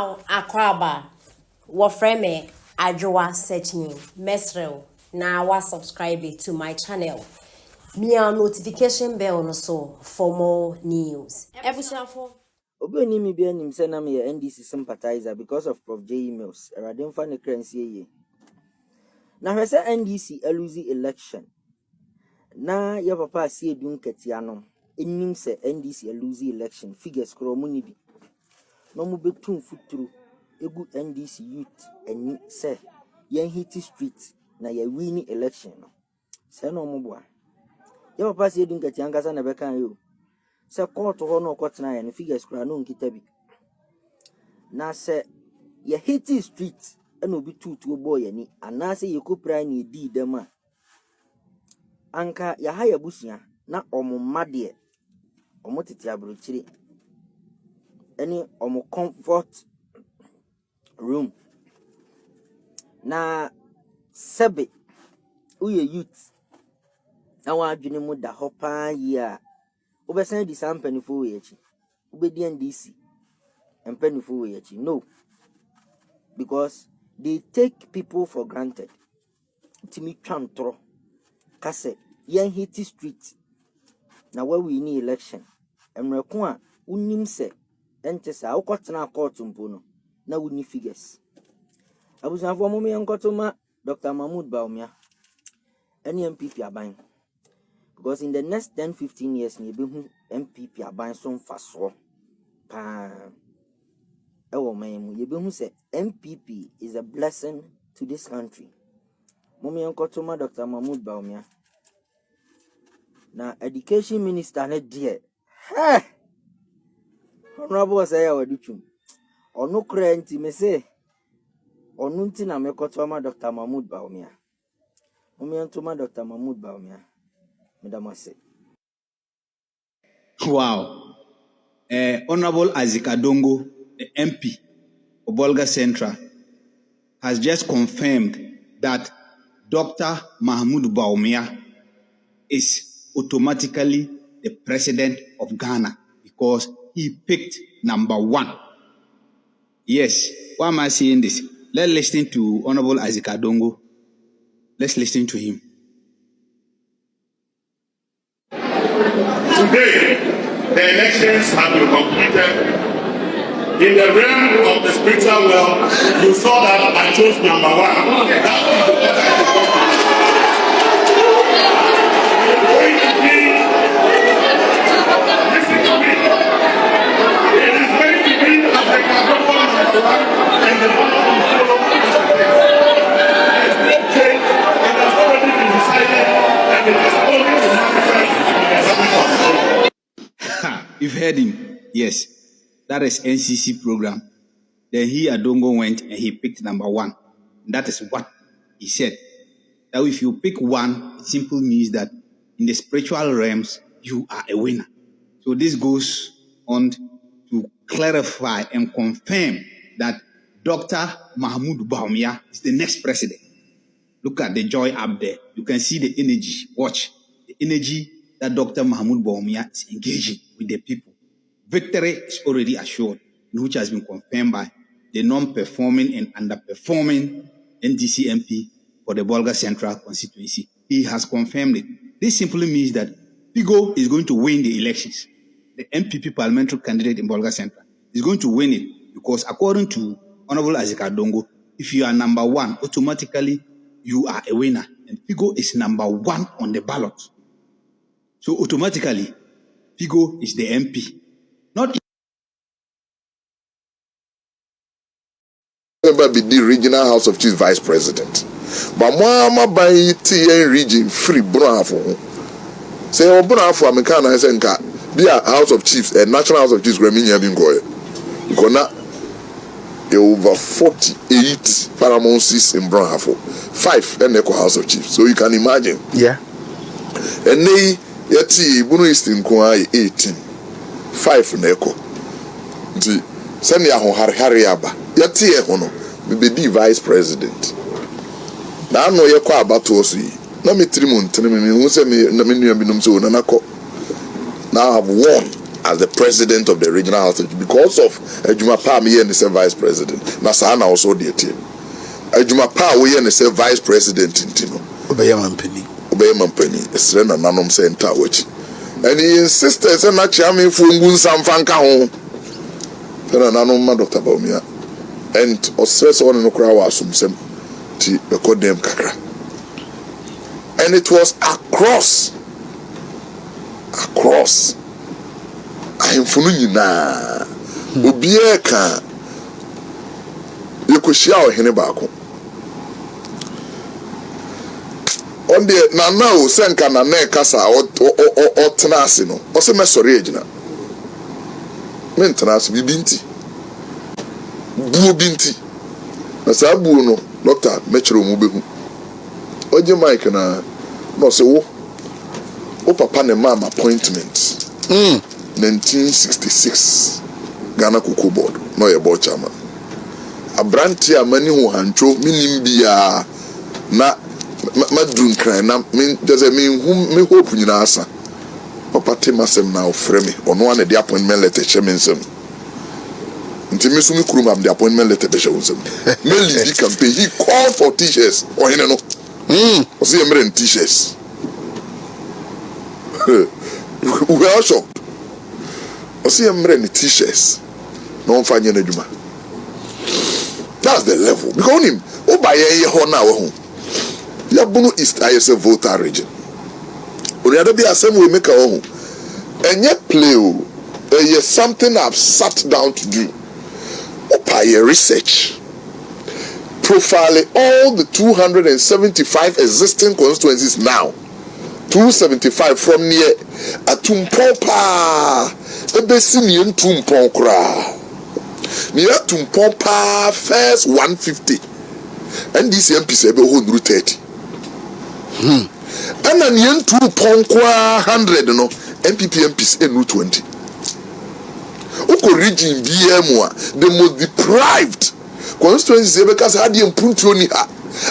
Now, Akraba, Wafreme, Adjoa Setting, Mesrel, now was subscribe to my channel. Me a notification bell also for more news. Obi ni mi bi anim say na me NDC sympathizer because of Prof J emails. Erade mfa ne kransie ye. Na hwe say NDC lose election. Na ya papa Asiedu Nketia no enim say NDC lose election figures kro mu ni bi. No mu betum futuru egu NDC youth eni say yen hit street na ya win election no. Say no mu boa. Ya papa Asiedu Nketia ngasa na be kan yo. Se court ho no kwotena ya ne figures kra no nkita bi na se ye hiti street na obi tutu boy ani ana se ye kopra na edi dem a anka ya ha ya busia na omumma de omotete abrochire ani omo comfort room na sebe uye youth na wa adwene mu da hopa yi a Obesan di sam penifo we echi. Obedi NDC. And penifo we echi. No. Because they take people for granted. Timi chantro. Kase. Yen hiti street. Na where we need election. Emrekwa unim se. Entesa. Ukotana court mpono. Na uni figures. Abusanfo momi yankotoma Dr. Mahmoud Baumia. Any MPP abang. Because in the next 10-15 years, you be MPP are buying some faso. You be say MPP is a blessing to this country. Mommy uncle Toma Dr. Mahmoud Baumia. Now education minister net dear. Hey, honorable say I would do. Or no cranty me say. Or nunti na me kotoma Dr. Mahmoud Baumia. Mommy Antoma Dr. Mahmoud Baumia. Wow. Honorable Asiedu, the MP of Bolga Central, has just confirmed that Dr. Mahmoud Baumia is automatically the president of Ghana because he picked number 1. Yes. Why am I saying this? Let's listen to Honorable Asiedu. Let's listen to him. Today, the elections have been completed. In the realm of the spiritual world, you saw that I chose number 1. That is the order I listen to me. It is going to be as the number 1 and the number will follow this place. There is no change. It has already been decided and it is only to manifest. You've heard him. Yes. That is NCC program. Then he Adongo went and he picked number 1. That is what he said. That if you pick 1, it simply means that in the spiritual realms, you are a winner. So this goes on to clarify and confirm that Dr. Mahmoud Baumia is the next president. Look at the joy up there. You can see the energy. Watch. The energy that Dr. Mahmoud Baumia is engaging with the people. Victory is already assured, which has been confirmed by the non-performing and underperforming NDC MP for the Bolga Central Constituency. He has confirmed it. This simply means that Pigo is going to win the elections. The MPP parliamentary candidate in Bolga Central is going to win it because according to Honorable Asiedu, if you are number 1, automatically you are a winner. And Pigo is number 1 on the ballot. So automatically, Pigo is the MP. Not Never be the regional House of Chiefs Vice President. But Mama by TN region free bravo. Say bravo Americana Senka be a House of Chiefs, a National House of Chiefs Greminia Bingoy. Gonna over 48 paramountcies in Bravo, 5 and Eco House of Chiefs. So you can imagine. Yeah. And they Yeti Bunu East in Kuai 18, 5 Neko. The Senya Hariaba, Yeti Ehono, be vice president. Now no Yakwa Batosi, Nami Trimun, Trinity, who sent me Naminum so Nanako. Now I've won as the president of the regional house because of Ejuma Pa me and the vice president. Na sa na also the team. Ejuma Pa we and the vice president intino. Obeyama mpani. Esrena nanom se enta wachi. And he insisted say na chairman fu ngun samfanka ho. Fena nanom ma Dr. Baumia. And ostress on no kra wa asumsem ti record them kakra. And it was across ahemfunu nyinaa obiara ka yekohia ohene baako onde na o senka na na kasa o tenase no o se mesori agina men tenase bibinti buo binti na sa buo no doctor mechero mu behu oje mike na no se wo papa ne mama appointment 1966 Ghana Cocoa Board no ye board chairman abranti amani ho hancho minim bia na madrun kran na me just me hope nyina asa papa temasem na ofre me ono an the appointment letter chemensem nti me so me kurum am the appointment letter be chewonsem me lead campaign he called for t-shirts o hene no o se emre t-shirts we are shocked. I see him wearing t-shirts. No one find any juma. That's the level. Because him, oh by a year now, Yabuno East ISF voter region. On the other be a same we make our own. And yet play is something I've sat down to do. Oh by a research. Profiling all the 275 existing constituencies now. 275 from near Atumpopa Ebesinian Tumpokra near Tumpopa first 150 NDC MPs ebe 130 and an yen 2.100 no MPP MPs enu 20 Oko region BMwa the most deprived constituencies ebe kasa hadi mpuntu ni ha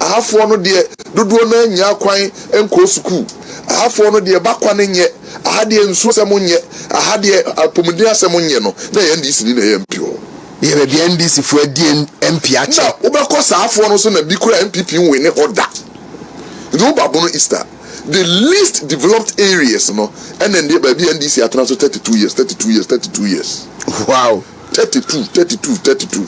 ahafo no de dodo na nya kwan enko school ahafo no de bakwa ne nye ahade ensu semunye ahade apomudi asemunye no na NDC ni na MP o ye be NDC fo adi MP ache na obekọ saafo no so na bi kura MPP win ne order do babono Easter the least developed areas no and then the baby NDC atena so 32 years wow 32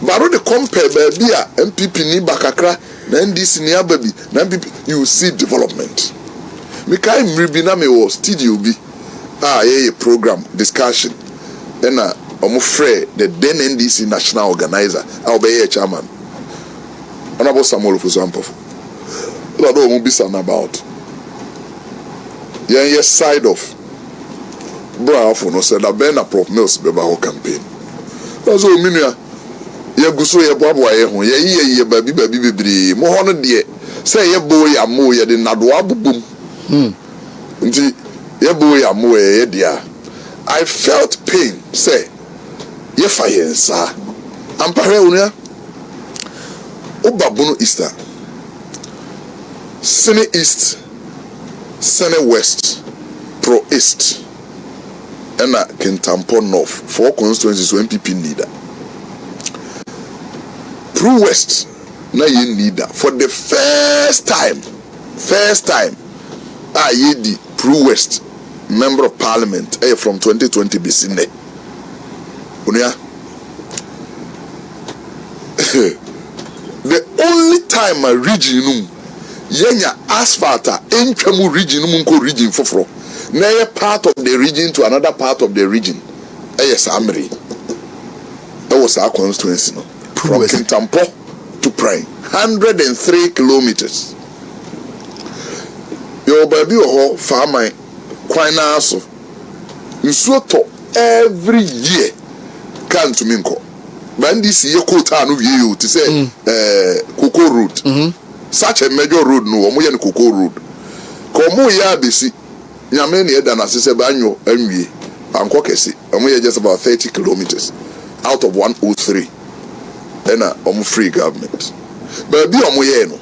Baro de compare baby a MPP ni bakakra na NDC ni ababi na MPP you see development. Me kai mribi na me wo studio bi ye program discussion na omo frɛ the then NDC national organizer obey chairman honorable Samuel Fusampofo lo do omo bisa about yes side of bravo no said that ben a prof mills be ba campaign that's all minua ye guso ye boabo ye ho ye babi bebre mo ho no de say ye bo ya mo ye de nado abubum nti ye bo ya mo ye dia I felt pain say ye fayensa ampare unia obabono Easter Sene East Sene West Pro East and Kintampo North four constituencies MPP leader Pro West na ye leader for the first time Asiedu Pro West member of parliament from 2020 Bisinde unia the only time a region yenya asphalt entwamu region nko region foforo na ye part of the region to another part of the region samri that was our constituency no from Kintampo to Prime 103 kilometers your baby ho farmer kwana so nsuoto every year can to minko NDC ye quota no wie you to say Cocoa Road such a major road no omo ye no Cocoa Road ko mo ya besi nyame ne eda na sese ba anyo anwie anko kese omo ye just about 30 kilometers out of 103 and omo free government baby omo ye no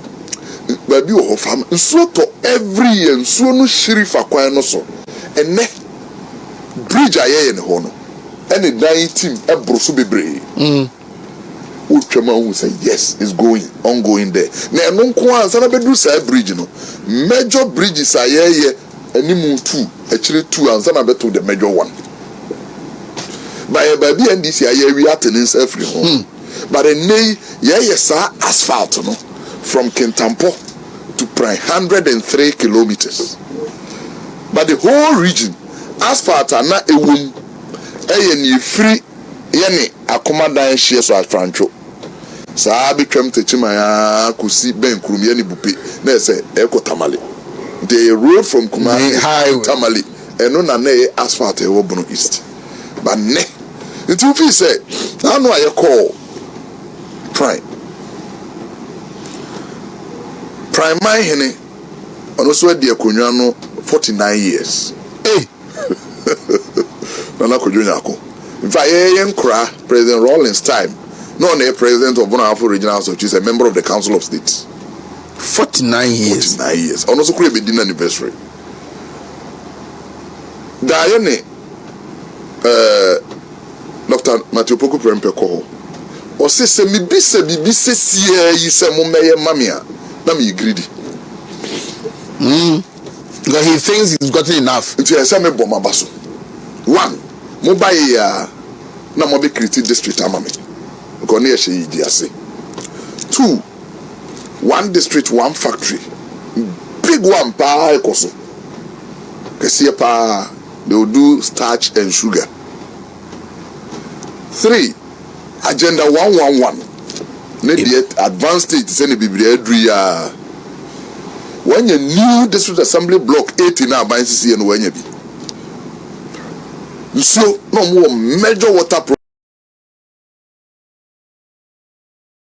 baby o farm nsuoto every year nsuo no shiri fa kwan no so ene bridge aye ne ho no any dying team ebroso bebre utwema hu say yes it's going ongoing there na eno nko ansa na bedu sa bridge no major bridges aye animu 2 actually 2 ansa na beto the major one by NDC aye we attendance every home but nay yes asphalt no from Kintampo to Prime 103 kilometers but the whole region asphalt are not a womb ni free yani akomadan hye so afrancho saa betwam techima ya kusi ben kurum yani bupe na say ekotamale the road from Kumasi highway tamale eno na na asphalt e wo Bono East but ne it will be say na no aye call prime my hene ono so de akonwa no 49 years Nana Kojunyako. In fact, President Rawlings' time, not a president of Bono Afro Regional House of Chiefs, a member of the Council of State. 49 years. 49 years. And also create a dinner anniversary. Diane, Dr. Matthew Poku Prempe Koho. Or say, Bibise, you say, Mumaya Mamia. Nami greedy. Because he thinks he's gotten enough. It's a semi bomber basso. One, mobile na mobi create district amame. Because near she idiase. 2, one district, one factory. Big one pa ekoso. Kesiye pa they will do starch and sugar. 3, agenda 111. Need advanced stage send biblia adria. When you new district assembly block 80 now by NCC and when you be so no more major water